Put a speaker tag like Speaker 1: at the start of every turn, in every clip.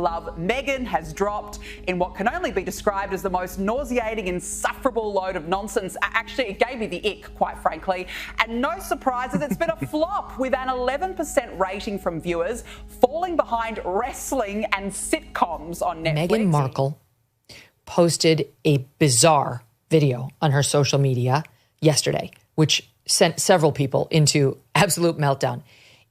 Speaker 1: love Meghan has dropped in what can only be described as the most nauseating, insufferable load of nonsense. Actually, it gave me the ick, quite frankly. And no surprises, it's been a flop with an 11% rating from viewers, falling behind wrestling and sitcoms on Netflix.
Speaker 2: Meghan Markle posted a bizarre video on her social media yesterday, which sent several people into absolute meltdown.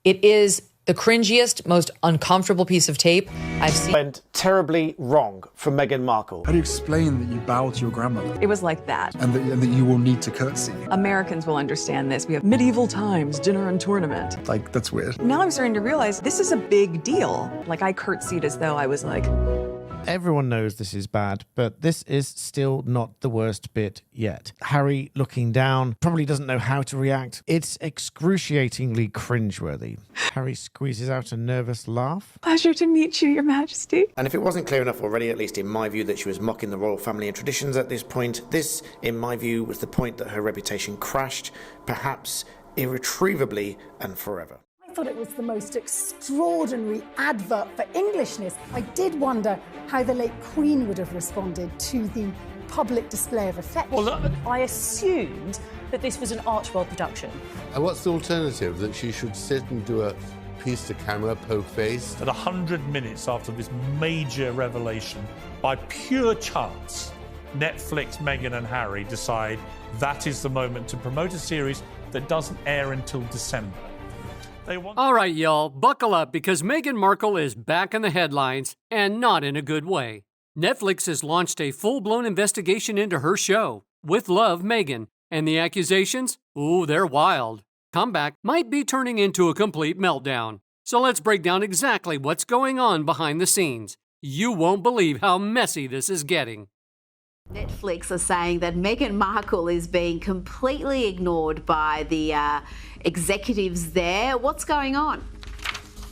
Speaker 2: It is the cringiest, most uncomfortable piece of tape I've seen.
Speaker 3: Went terribly wrong from Meghan Markle.
Speaker 4: How do you explain that you bow to your grandmother?
Speaker 5: It was like that.
Speaker 4: And that you will need to curtsy?
Speaker 5: Americans will understand this. We have medieval times, dinner and tournament.
Speaker 4: Like, that's weird.
Speaker 5: Now I'm starting to realize this is a big deal. Like, I curtsied as though I was like...
Speaker 6: Everyone knows this is bad, but this is still not the worst bit yet. Harry looking down, probably doesn't know how to react. It's excruciatingly cringeworthy. Harry squeezes out a nervous laugh.
Speaker 5: Pleasure to meet you, Your Majesty.
Speaker 7: And if it wasn't clear enough already, at least in my view, that she was mocking the royal family and traditions at this point, this, in my view, was the point that her reputation crashed, perhaps irretrievably and forever.
Speaker 8: I thought it was the most extraordinary advert for Englishness. I did wonder how the late Queen would have responded to the public display of affection.
Speaker 9: Well, I assumed that this was an Archwell production.
Speaker 10: And what's the alternative? That she should sit and do a piece to camera, poke face?
Speaker 11: At 100 minutes after this major revelation, by pure chance, Netflix, Meghan and Harry decide that is the moment to promote a series that doesn't air until December.
Speaker 12: All right, y'all, buckle up because Meghan Markle is back in the headlines, and not in a good way. Netflix has launched a full-blown investigation into her show, With Love, Meghan, and the accusations? Ooh, they're wild. Comeback might be turning into a complete meltdown. So let's break down exactly what's going on behind the scenes. You won't believe how messy this is getting.
Speaker 13: Netflix are saying that Meghan Markle is being completely ignored by the executives there. What's going on?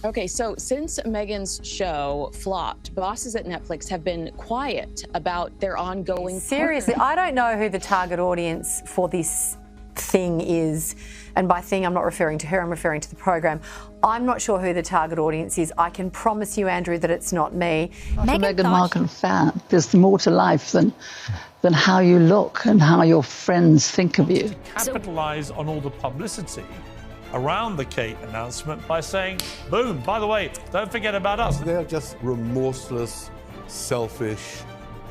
Speaker 14: Okay, so since Meghan's show flopped, bosses at Netflix have been quiet about their ongoing...
Speaker 15: Seriously, I don't know who the target audience for this thing is. And by thing, I'm not referring to her, I'm referring to the program. I'm not sure who the target audience is. I can promise you, Andrew, that it's not me.
Speaker 16: Meghan Markle fan, there's more to life than how you look and how your friends think of you.
Speaker 11: Capitalise on all the publicity around the Kate announcement by saying, boom, by the way, don't forget about us.
Speaker 10: They're just remorseless, selfish,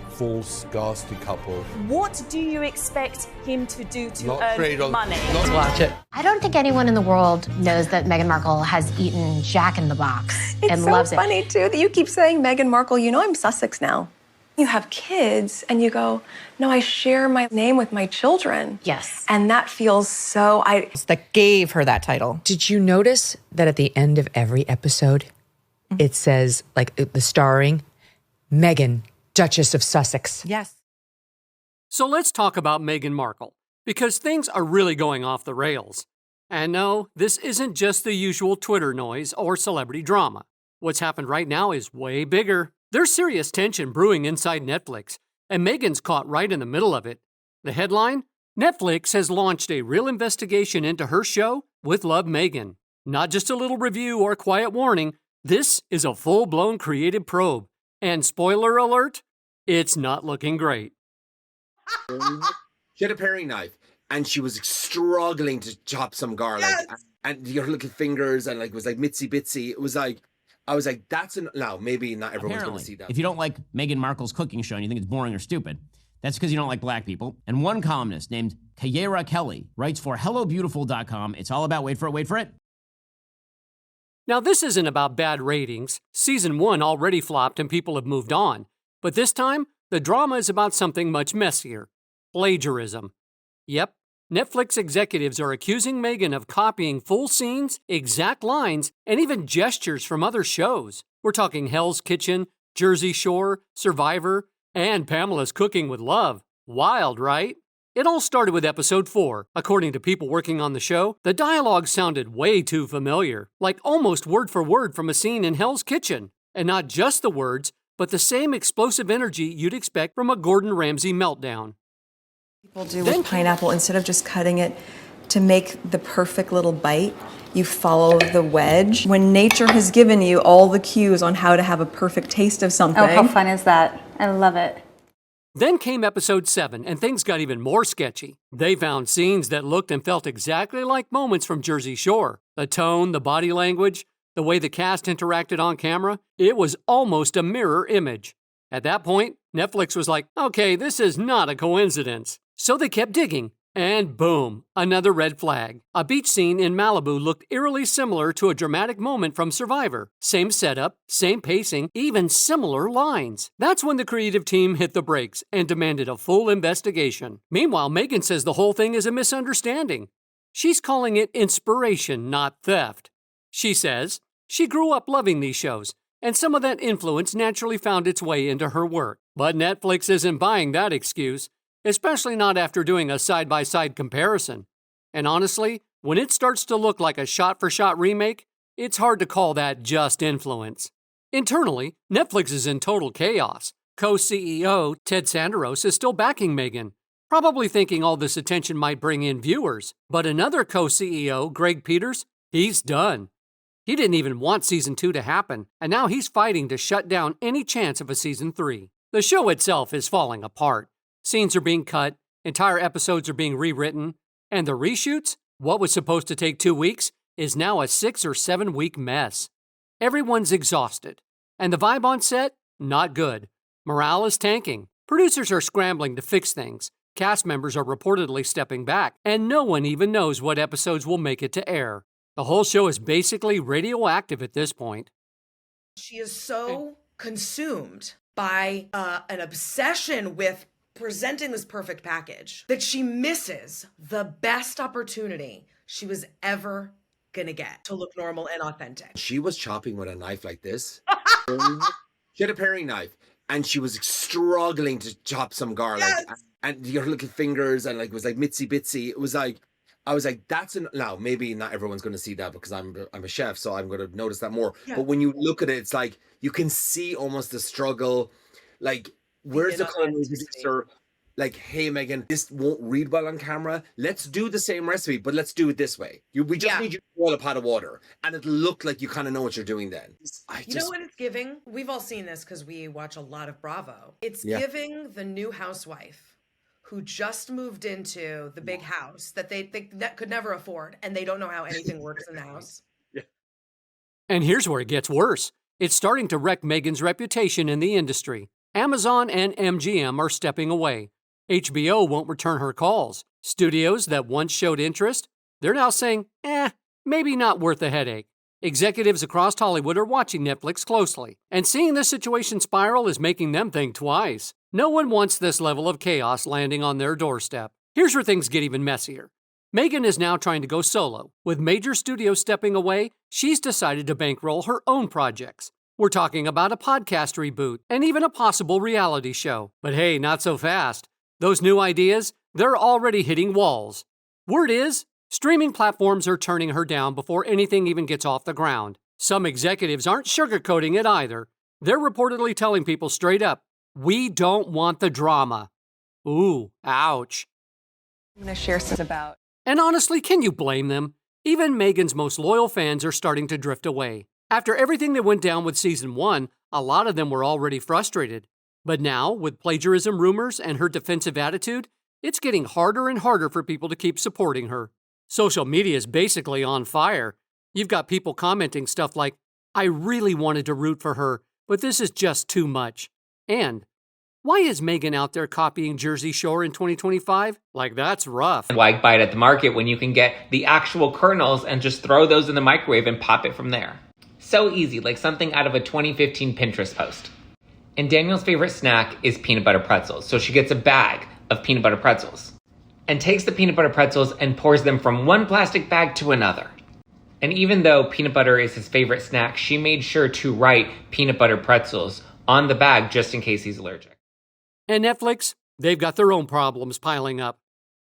Speaker 10: false, ghastly couple.
Speaker 9: What do you expect him to do to earn money?
Speaker 2: Let's watch it.
Speaker 17: I don't think anyone in the world knows that Meghan Markle has eaten Jack in the Box and loves it.
Speaker 5: It's so funny, too, that you keep saying Meghan Markle. You know I'm Sussex now. You have kids, and you go, no, I share my name with my children.
Speaker 17: Yes.
Speaker 5: And that feels so...
Speaker 2: That gave her that title. Did you notice that at the end of every episode, it says, like, the starring, Meghan, Duchess of Sussex?
Speaker 15: Yes.
Speaker 12: So let's talk about Meghan Markle, because things are really going off the rails. And no, this isn't just the usual Twitter noise or celebrity drama. What's happened right now is way bigger. There's serious tension brewing inside Netflix, and Meghan's caught right in the middle of it. The headline? Netflix has launched a real investigation into her show, With Love, Meghan. Not just a little review or quiet warning, this is a full-blown creative probe. And spoiler alert, it's not looking great.
Speaker 18: She had a paring knife, and she was struggling to chop some garlic. Yes! And your little fingers, and it was like mitsy bitsy. It was like, I was like, now maybe not everyone's going to see that.
Speaker 19: If you don't like Meghan Markle's cooking show and you think it's boring or stupid, that's because you don't like black people. And one columnist named Kayera Kelly writes for HelloBeautiful.com. It's all about, wait for it.
Speaker 12: Now, this isn't about bad ratings. Season 1 already flopped and people have moved on. But this time, the drama is about something much messier. Plagiarism. Yep, Netflix executives are accusing Meghan of copying full scenes, exact lines, and even gestures from other shows. We're talking Hell's Kitchen, Jersey Shore, Survivor, and Pamela's Cooking with Love. Wild, right? It all started with episode 4. According to people working on the show, the dialogue sounded way too familiar, like almost word for word from a scene in Hell's Kitchen. And not just the words, but the same explosive energy you'd expect from a Gordon Ramsay meltdown.
Speaker 5: People do with pineapple, instead of just cutting it to make the perfect little bite, you follow the wedge. When nature has given you all the cues on how to have a perfect taste of something.
Speaker 20: Oh, how fun is that? I love it.
Speaker 12: Then came episode 7, and things got even more sketchy. They found scenes that looked and felt exactly like moments from Jersey Shore. The tone, the body language, the way the cast interacted on camera, it was almost a mirror image. At that point, Netflix was like, okay, this is not a coincidence. So they kept digging, and boom, another red flag. A beach scene in Malibu looked eerily similar to a dramatic moment from Survivor. Same setup, same pacing, even similar lines. That's when the creative team hit the brakes and demanded a full investigation. Meanwhile, Meghan says the whole thing is a misunderstanding. She's calling it inspiration, not theft. She says she grew up loving these shows, and some of that influence naturally found its way into her work. But Netflix isn't buying that excuse, especially not after doing a side-by-side comparison. And honestly, when it starts to look like a shot-for-shot remake, it's hard to call that just influence. Internally, Netflix is in total chaos. Co-CEO Ted Sanderos is still backing Meghan, probably thinking all this attention might bring in viewers. But another co-CEO, Greg Peters, he's done. He didn't even want Season 2 to happen, and now he's fighting to shut down any chance of a Season 3. The show itself is falling apart. Scenes are being cut, entire episodes are being rewritten, and the reshoots, what was supposed to take 2 weeks, is now a 6 or 7 week mess. Everyone's exhausted, and the vibe on set, not good. Morale is tanking. Producers are scrambling to fix things. Cast members are reportedly stepping back, and no one even knows what episodes will make it to air. The whole show is basically radioactive at this point.
Speaker 21: She is so consumed by an obsession with presenting this perfect package that she misses the best opportunity she was ever gonna get to look normal and authentic.
Speaker 18: She was chopping with a knife like this. She had a paring knife, and she was struggling to chop some garlic. Yes. And your little fingers, and like it was like mitsy bitsy. It was like, I was like, now maybe not everyone's going to see that because I'm a chef, so I'm going to notice that more. Yeah. But when you look at it, it's like you can see almost the struggle. Like, where's the culinary producer? Like, hey, Meghan, this won't read well on camera. Let's do the same recipe, but let's do it this way. We just need you to boil a pot of water, and it looked like you kind of know what you're doing then.
Speaker 21: You know what it's giving? We've all seen this because we watch a lot of Bravo. It's giving the new housewife who just moved into the big house that they could never afford, and they don't know how anything works in the house.
Speaker 12: Yeah. And here's where it gets worse. It's starting to wreck Meghan's reputation in the industry. Amazon and MGM are stepping away. HBO won't return her calls. Studios that once showed interest, they're now saying, maybe not worth the headache. Executives across Hollywood are watching Netflix closely, and seeing this situation spiral is making them think twice. No one wants this level of chaos landing on their doorstep. Here's where things get even messier. Meghan is now trying to go solo. With major studios stepping away, she's decided to bankroll her own projects. We're talking about a podcast reboot and even a possible reality show. But hey, not so fast. Those new ideas, they're already hitting walls. Word is, streaming platforms are turning her down before anything even gets off the ground. Some executives aren't sugarcoating it either. They're reportedly telling people straight up, we don't want the drama. Ooh, ouch.
Speaker 5: I'm going to share some about.
Speaker 12: And honestly, can you blame them? Even Meghan's most loyal fans are starting to drift away. After everything that went down with Season 1, a lot of them were already frustrated. But now, with plagiarism rumors and her defensive attitude, it's getting harder and harder for people to keep supporting her. Social media is basically on fire. You've got people commenting stuff like, I really wanted to root for her, but this is just too much. And why is Meghan out there copying Jersey Shore in 2025? Like, that's rough.
Speaker 22: Why bite at the market when you can get the actual kernels and just throw those in the microwave and pop it from there? So easy, like something out of a 2015 Pinterest post. And Danielle's favorite snack is peanut butter pretzels. So she gets a bag of peanut butter pretzels and takes the peanut butter pretzels and pours them from one plastic bag to another. And even though peanut butter is his favorite snack, she made sure to write peanut butter pretzels on the bag just in case he's allergic.
Speaker 12: And Netflix, they've got their own problems piling up.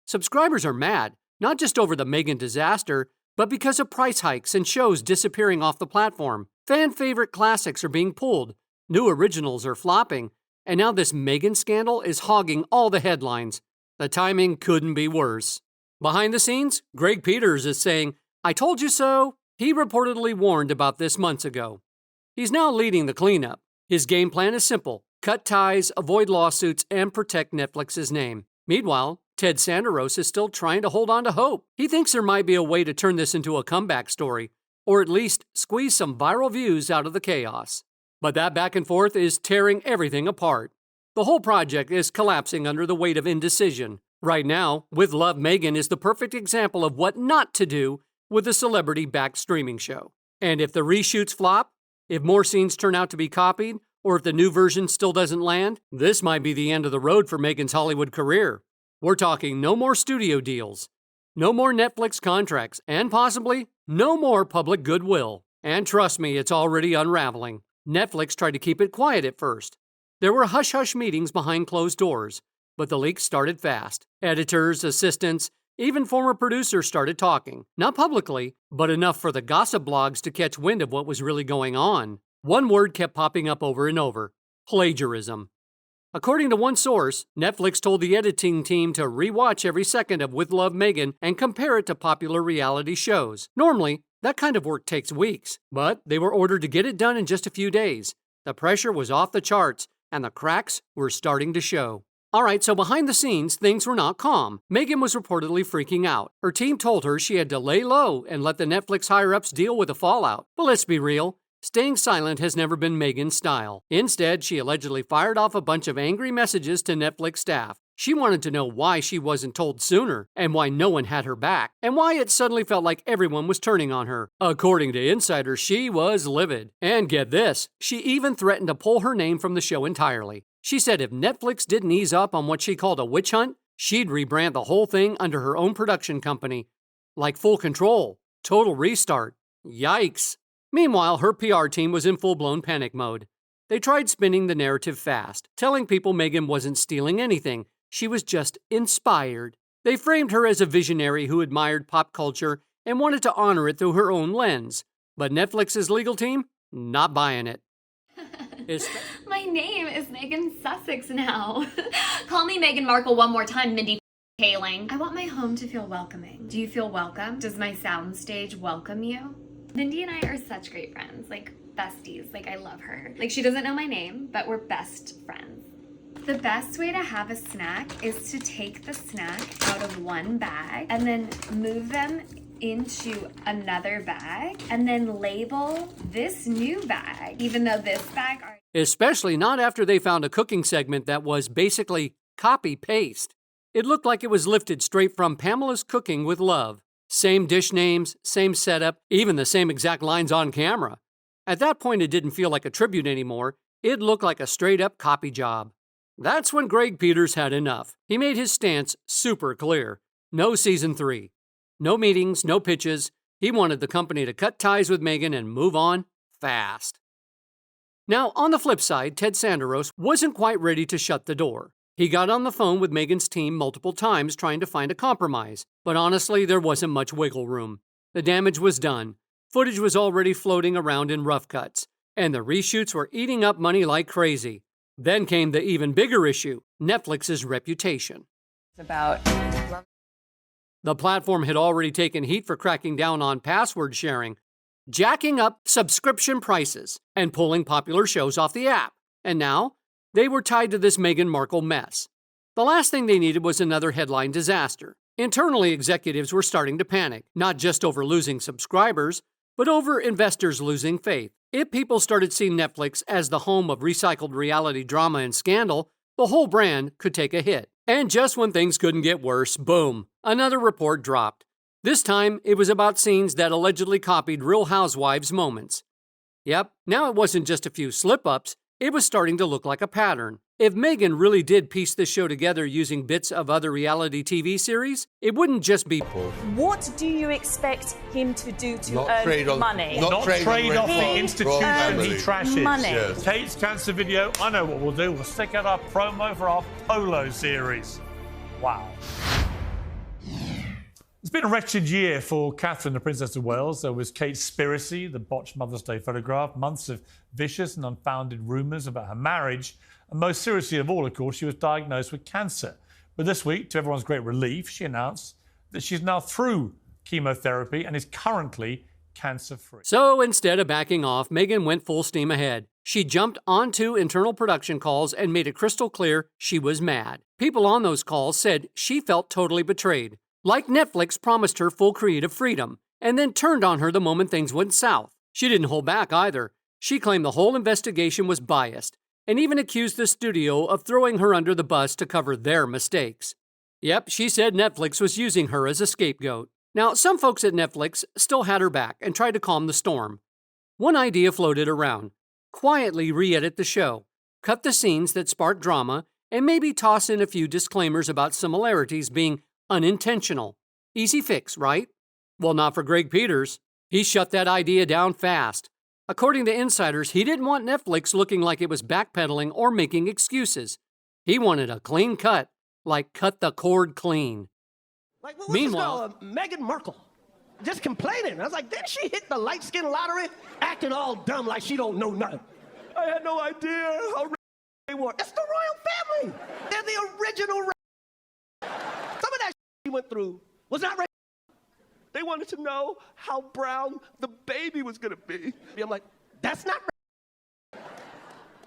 Speaker 12: Subscribers are mad, not just over the Meghan disaster, but because of price hikes and shows disappearing off the platform. Fan favorite classics are being pulled, new originals are flopping, and now this Meghan scandal is hogging all the headlines. The timing couldn't be worse. Behind the scenes, Greg Peters is saying, "I told you so." He reportedly warned about this months ago. He's now leading the cleanup. His game plan is simple: cut ties, avoid lawsuits, and protect Netflix's name. Meanwhile, Ted Sanderos is still trying to hold on to hope. He thinks there might be a way to turn this into a comeback story, or at least squeeze some viral views out of the chaos. But that back and forth is tearing everything apart. The whole project is collapsing under the weight of indecision. Right now, With Love Meghan is the perfect example of what not to do with a celebrity-backed streaming show. And if the reshoots flop, if more scenes turn out to be copied, or if the new version still doesn't land, this might be the end of the road for Meghan's Hollywood career. We're talking no more studio deals, no more Netflix contracts, and possibly no more public goodwill. And trust me, it's already unraveling. Netflix tried to keep it quiet at first. There were hush-hush meetings behind closed doors, but the leaks started fast. Editors, assistants, even former producers started talking. Not publicly, but enough for the gossip blogs to catch wind of what was really going on. One word kept popping up over and over: plagiarism. According to one source, Netflix told the editing team to rewatch every second of With Love Meghan and compare it to popular reality shows. Normally, that kind of work takes weeks, but they were ordered to get it done in just a few days. The pressure was off the charts, and the cracks were starting to show. Alright, so behind the scenes, things were not calm. Meghan was reportedly freaking out. Her team told her she had to lay low and let the Netflix higher-ups deal with the fallout. But let's be real, staying silent has never been Meghan's style. Instead, she allegedly fired off a bunch of angry messages to Netflix staff. She wanted to know why she wasn't told sooner, and why no one had her back, and why it suddenly felt like everyone was turning on her. According to insiders, she was livid. And get this, she even threatened to pull her name from the show entirely. She said if Netflix didn't ease up on what she called a witch hunt, she'd rebrand the whole thing under her own production company. Like Full Control, Total Restart. Yikes. Meanwhile, her PR team was in full-blown panic mode. They tried spinning the narrative fast, telling people Meghan wasn't stealing anything. She was just inspired. They framed her as a visionary who admired pop culture and wanted to honor it through her own lens. But Netflix's legal team? Not buying it.
Speaker 1: My name is Megan Sussex now. Call me Meghan Markle one more time, Mindy Kaling. I want my home to feel welcoming. Do you feel welcome? Does my soundstage welcome you? Mindy and I are such great friends, like besties. Like, I love her. Like, she doesn't know my name, but we're best friends. The best way to have a snack is to take the snack out of one bag and then move them into another bag and then label this new bag, even though this bag are...
Speaker 12: Especially not after they found a cooking segment that was basically copy-paste. It looked like it was lifted straight from Pamela's Cooking with Love. Same dish names, same setup, even the same exact lines on camera. At that point, it didn't feel like a tribute anymore. It looked like a straight-up copy job. That's when Greg Peters had enough. He made his stance super clear. No season 3. No meetings, no pitches. He wanted the company to cut ties with Meghan and move on fast. Now, on the flip side, Ted Sanderos wasn't quite ready to shut the door. He got on the phone with Meghan's team multiple times trying to find a compromise, but honestly, there wasn't much wiggle room. The damage was done. Footage was already floating around in rough cuts, and the reshoots were eating up money like crazy. Then came the even bigger issue, Netflix's reputation. The platform had already taken heat for cracking down on password sharing, jacking up subscription prices, and pulling popular shows off the app. And now, they were tied to this Meghan Markle mess. The last thing they needed was another headline disaster. Internally, executives were starting to panic, not just over losing subscribers, but over investors losing faith. If people started seeing Netflix as the home of recycled reality drama and scandal, the whole brand could take a hit. And just when things couldn't get worse, boom, another report dropped. This time, it was about scenes that allegedly copied Real Housewives moments. Yep, now it wasn't just a few slip-ups, it was starting to look like a pattern. If Meghan really did piece this show together using bits of other reality TV series, it wouldn't just be...
Speaker 9: What do you expect him to do to
Speaker 10: Not
Speaker 9: earn
Speaker 10: trade on-
Speaker 9: money?
Speaker 10: not
Speaker 11: Trade off the institution he trashes.
Speaker 9: money.
Speaker 10: Yes.
Speaker 11: Kate's cancer video, I know what we'll do. We'll stick out our promo for our Polo series. Wow. It's been a wretched year for Catherine, the Princess of Wales. There was Kate's Spiracy, the botched Mother's Day photograph, months of vicious and unfounded rumours about her marriage, and most seriously of all, of course, she was diagnosed with cancer. But this week, to everyone's great relief, she announced that she's now through chemotherapy and is currently cancer-free.
Speaker 12: So instead of backing off, Meghan went full steam ahead. She jumped onto internal production calls and made it crystal clear she was mad. People on those calls said she felt totally betrayed. Like Netflix promised her full creative freedom, and then turned on her the moment things went south. She didn't hold back either. She claimed the whole investigation was biased, and even accused the studio of throwing her under the bus to cover their mistakes. Yep, she said Netflix was using her as a scapegoat. Now, some folks at Netflix still had her back and tried to calm the storm. One idea floated around: quietly re-edit the show, cut the scenes that spark drama, and maybe toss in a few disclaimers about similarities being unintentional. Easy fix, right? Well, not for Greg Peters. He shut that idea down fast. According to insiders, he didn't want Netflix looking like it was backpedaling or making excuses. He wanted a clean cut, like cut the cord clean.
Speaker 3: Like, what's
Speaker 12: Meanwhile,
Speaker 3: this girl, Meghan Markle, just complaining. I was like, didn't she hit the light skin lottery? Acting all dumb like she don't know nothing. I had no idea how they were. It's the royal family. They're the original. Some of that she went through was not. They wanted to know how brown the baby was gonna be. I'm like, that's not.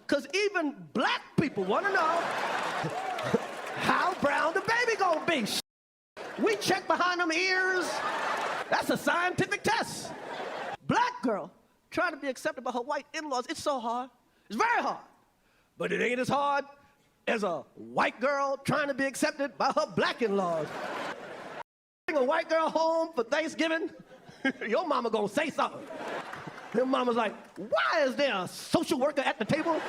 Speaker 3: Because even black people want to know how brown the baby gonna be. We check behind them ears. That's a scientific test. Black girl trying to be accepted by her white in-laws, it's so hard. It's very hard. But it ain't as hard as a white girl trying to be accepted by her black in-laws. Bring a white girl home for Thanksgiving, your mama gonna say something. Your mama's like, why is there a social worker at the table?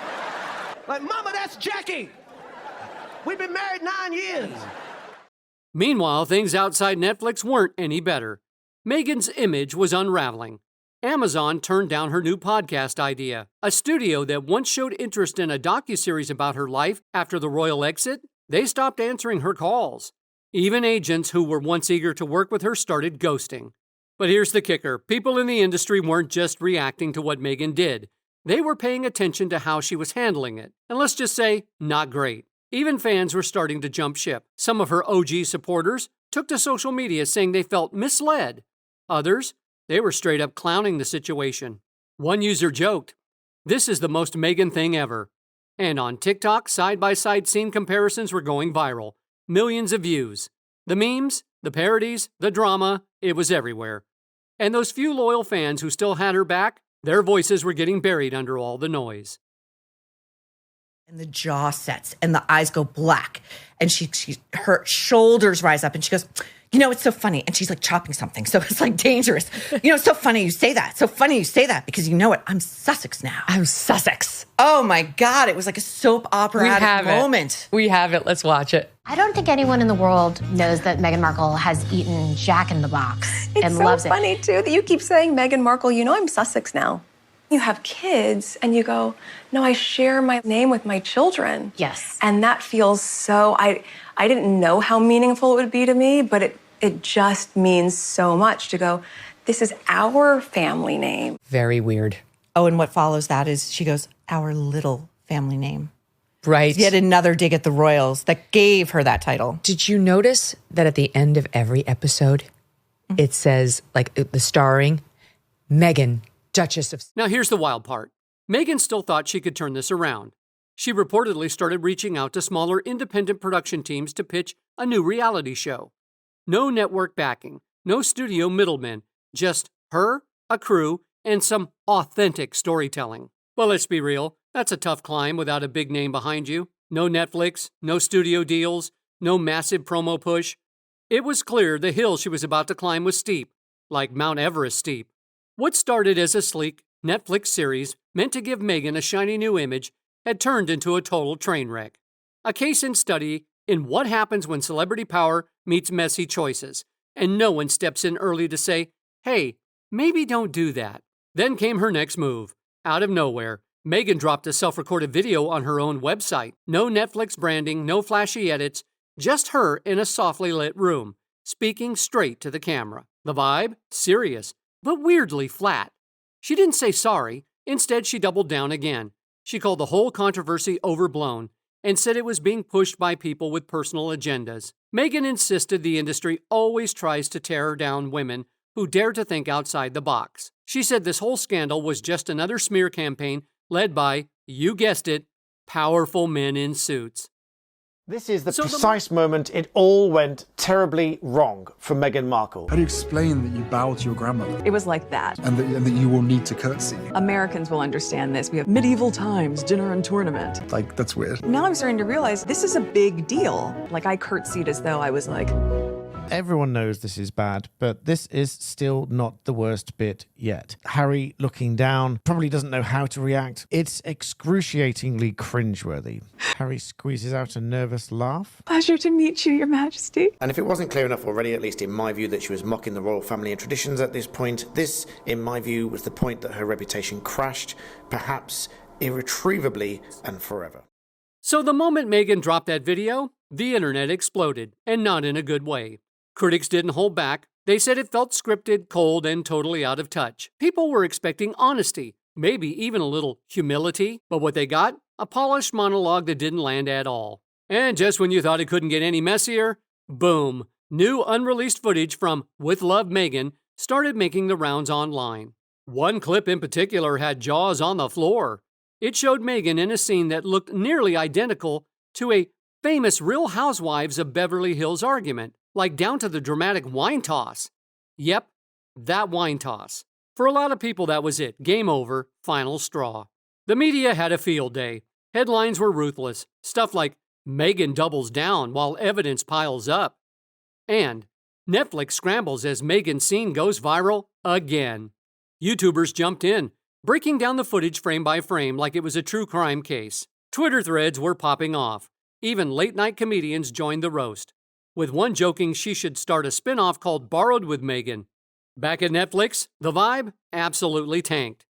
Speaker 3: Like, mama, that's Jackie. We've been married 9 years.
Speaker 12: Meanwhile, things outside Netflix weren't any better. Meghan's image was unraveling. Amazon turned down her new podcast idea. A studio that once showed interest in a docuseries about her life after the royal exit, they stopped answering her calls. Even agents who were once eager to work with her started ghosting. But here's the kicker. People in the industry weren't just reacting to what Meghan did. They were paying attention to how she was handling it. And let's just say, not great. Even fans were starting to jump ship. Some of her OG supporters took to social media saying they felt misled. Others, they were straight up clowning the situation. One user joked, "This is the most Meghan thing ever." And on TikTok, side-by-side scene comparisons were going viral. Millions of views. The memes, the parodies, the drama, it was everywhere. And those few loyal fans who still had her back, their voices were getting buried under all the noise.
Speaker 4: And the jaw sets and the eyes go black and her shoulders rise up and she goes, you know, it's so funny. And she's like chopping something. So it's like dangerous. You know, it's so funny you say that. So funny you say that because you know what? I'm Sussex now.
Speaker 2: I'm Sussex.
Speaker 4: Oh my God. It was like a soap opera moment.
Speaker 2: We have it. Let's watch it.
Speaker 17: I don't think anyone in the world knows that Meghan Markle has eaten Jack in the Box and loves it.
Speaker 5: It's so funny too that you keep saying Meghan Markle, you know I'm Sussex now. You have kids and you go, no, I share my name with my children.
Speaker 17: Yes.
Speaker 5: And that feels so, I didn't know how meaningful it would be to me, but it just means so much to go, this is our family name.
Speaker 2: Very weird.
Speaker 4: Oh, and what follows that is she goes, our little family name.
Speaker 2: Right.
Speaker 4: Yet another dig at the royals that gave her that title.
Speaker 2: Did you notice that at the end of every episode, it says, like the starring, Meghan, Duchess of...
Speaker 12: Now here's the wild part. Meghan still thought she could turn this around. She reportedly started reaching out to smaller independent production teams to pitch a new reality show. No network backing, no studio middlemen, just her, a crew, and some authentic storytelling. Well, let's be real, that's a tough climb without a big name behind you. No Netflix, no studio deals, no massive promo push. It was clear the hill she was about to climb was steep, like Mount Everest steep. What started as a sleek Netflix series meant to give Meghan a shiny new image had turned into a total train wreck. A case in study in what happens when celebrity power meets messy choices, and no one steps in early to say, hey, maybe don't do that. Then came her next move. Out of nowhere, Meghan dropped a self-recorded video on her own website. No Netflix branding, no flashy edits, just her in a softly lit room, speaking straight to the camera. The vibe? Serious, but weirdly flat. She didn't say sorry. Instead, she doubled down again. She called the whole controversy overblown and said it was being pushed by people with personal agendas. Meghan insisted the industry always tries to tear down women who dare to think outside the box. She said this whole scandal was just another smear campaign led by, you guessed it, powerful men in suits.
Speaker 6: This is the precise moment it all went terribly wrong for Meghan Markle.
Speaker 7: How do you explain that you bow to your grandmother?
Speaker 23: It was like that.
Speaker 7: And that you will need to curtsy?
Speaker 23: Americans will understand this. We have medieval times, dinner and tournament.
Speaker 7: Like, that's weird.
Speaker 23: Now I'm starting to realize this is a big deal. Like, I curtsied as though I was like...
Speaker 6: Everyone knows this is bad, but this is still not the worst bit yet. Harry looking down, probably doesn't know how to react. It's excruciatingly cringeworthy. Harry squeezes out a nervous laugh.
Speaker 23: Pleasure to meet you, Your Majesty.
Speaker 6: And if it wasn't clear enough already, at least in my view, that she was mocking the royal family and traditions at this point, this, in my view, was the point that her reputation crashed, perhaps irretrievably and forever.
Speaker 12: So the moment Meghan dropped that video, the internet exploded, and not in a good way. Critics didn't hold back. They said it felt scripted, cold, and totally out of touch. People were expecting honesty, maybe even a little humility, but what they got? A polished monologue that didn't land at all. And just when you thought it couldn't get any messier, boom, new unreleased footage from With Love Meghan started making the rounds online. One clip in particular had jaws on the floor. It showed Meghan in a scene that looked nearly identical to a famous Real Housewives of Beverly Hills argument, like down to the dramatic wine toss. Yep, that wine toss. For a lot of people, that was it. Game over, final straw. The media had a field day. Headlines were ruthless. Stuff like, Meghan doubles down while evidence piles up. And Netflix scrambles as Meghan's scene goes viral again. YouTubers jumped in, breaking down the footage frame by frame like it was a true crime case. Twitter threads were popping off. Even late-night comedians joined the roast, with one joking she should start a spin-off called Borrowed with Meghan. Back at Netflix, the vibe absolutely tanked.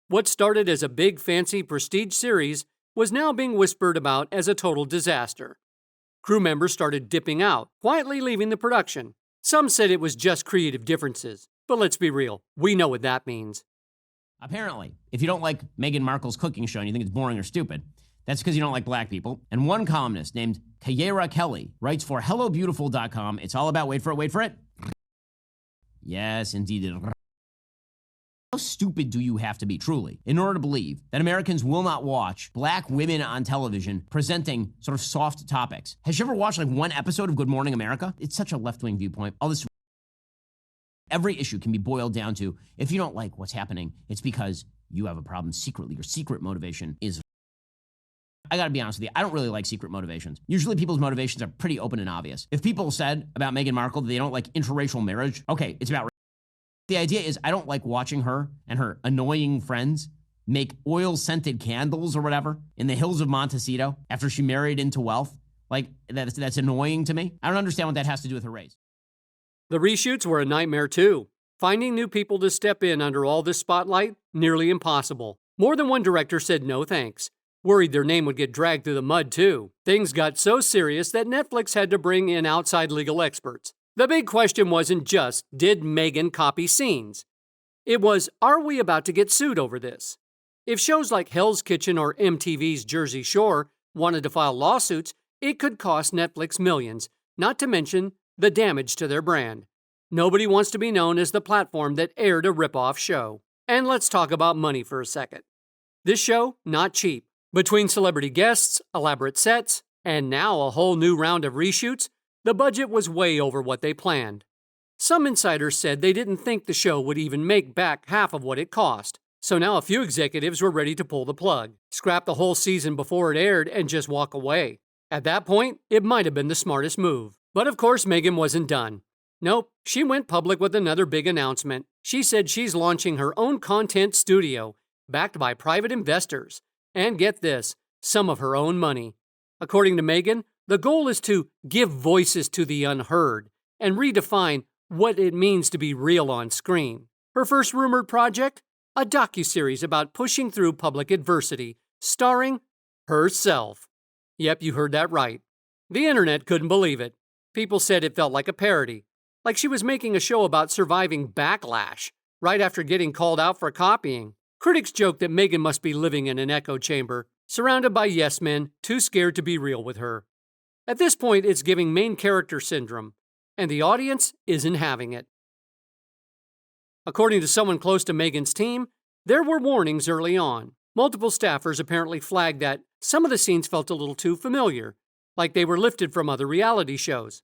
Speaker 12: What started as a big, fancy prestige series was now being whispered about as a total disaster. Crew members started dipping out, quietly leaving the production. Some said it was just creative differences, but let's be real, we know what that means.
Speaker 19: Apparently, if you don't like Meghan Markle's cooking show and you think it's boring or stupid, that's because you don't like black people. And one columnist named Kayera Kelly writes for HelloBeautiful.com. It's all about, wait for it. Yes, indeed. How stupid do you have to be, truly, in order to believe that Americans will not watch black women on television presenting sort of soft topics? Has you ever watched like one episode of Good Morning America? It's such a left-wing viewpoint. All this, every issue can be boiled down to, if you don't like what's happening, it's because you have a problem secretly. Your secret motivation is... I gotta be honest with you, I don't really like secret motivations. Usually people's motivations are pretty open and obvious. If people said about Meghan Markle that they don't like interracial marriage, okay, it's about... The idea is I don't like watching her and her annoying friends make oil-scented candles or whatever in the hills of Montecito after she married into wealth. Like, that's annoying to me. I don't understand what that has to do with her race.
Speaker 12: The reshoots were a nightmare too. Finding new people to step in under all this spotlight, nearly impossible. More than one director said no thanks. Worried their name would get dragged through the mud too. Things got so serious that Netflix had to bring in outside legal experts. The big question wasn't just, did Meghan copy scenes? It was, are we about to get sued over this? If shows like Hell's Kitchen or MTV's Jersey Shore wanted to file lawsuits, it could cost Netflix millions, not to mention the damage to their brand. Nobody wants to be known as the platform that aired a rip-off show. And let's talk about money for a second. This show, not cheap. Between celebrity guests, elaborate sets, and now a whole new round of reshoots, the budget was way over what they planned. Some insiders said they didn't think the show would even make back half of what it cost. So now a few executives were ready to pull the plug, scrap the whole season before it aired, and just walk away. At that point, it might have been the smartest move. But of course, Meghan wasn't done. Nope, she went public with another big announcement. She said she's launching her own content studio, backed by private investors. And get this, some of her own money. According to Meghan, the goal is to give voices to the unheard and redefine what it means to be real on screen. Her first rumored project? A docuseries about pushing through public adversity, starring herself. Yep, you heard that right. The internet couldn't believe it. People said it felt like a parody, like she was making a show about surviving backlash right after getting called out for copying. Critics joked that Meghan must be living in an echo chamber, surrounded by yes men too scared to be real with her. At this point, it's giving main character syndrome, and the audience isn't having it. According to someone close to Meghan's team, there were warnings early on. Multiple staffers apparently flagged that some of the scenes felt a little too familiar, like they were lifted from other reality shows.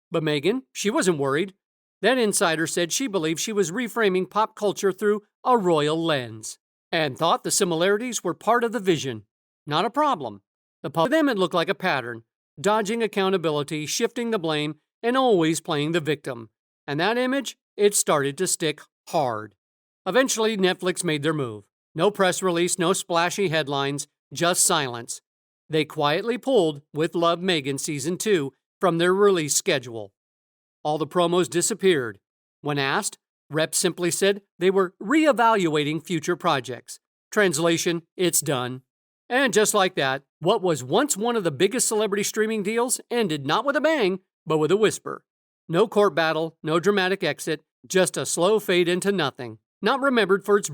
Speaker 12: But Meghan, she wasn't worried. That insider said she believed she was reframing pop culture through a royal lens, and thought the similarities were part of the vision, not a problem. To them, it looked like a pattern, dodging accountability, shifting the blame, and always playing the victim. And that image, it started to stick hard. Eventually, Netflix made their move. No press release, no splashy headlines, just silence. They quietly pulled With Love Meghan Season 2 from their release schedule. All the promos disappeared. When asked, reps simply said they were reevaluating future projects. Translation, it's done. And just like that, what was once one of the biggest celebrity streaming deals ended not with a bang, but with a whisper. No court battle, no dramatic exit, just a slow fade into nothing. Not remembered for its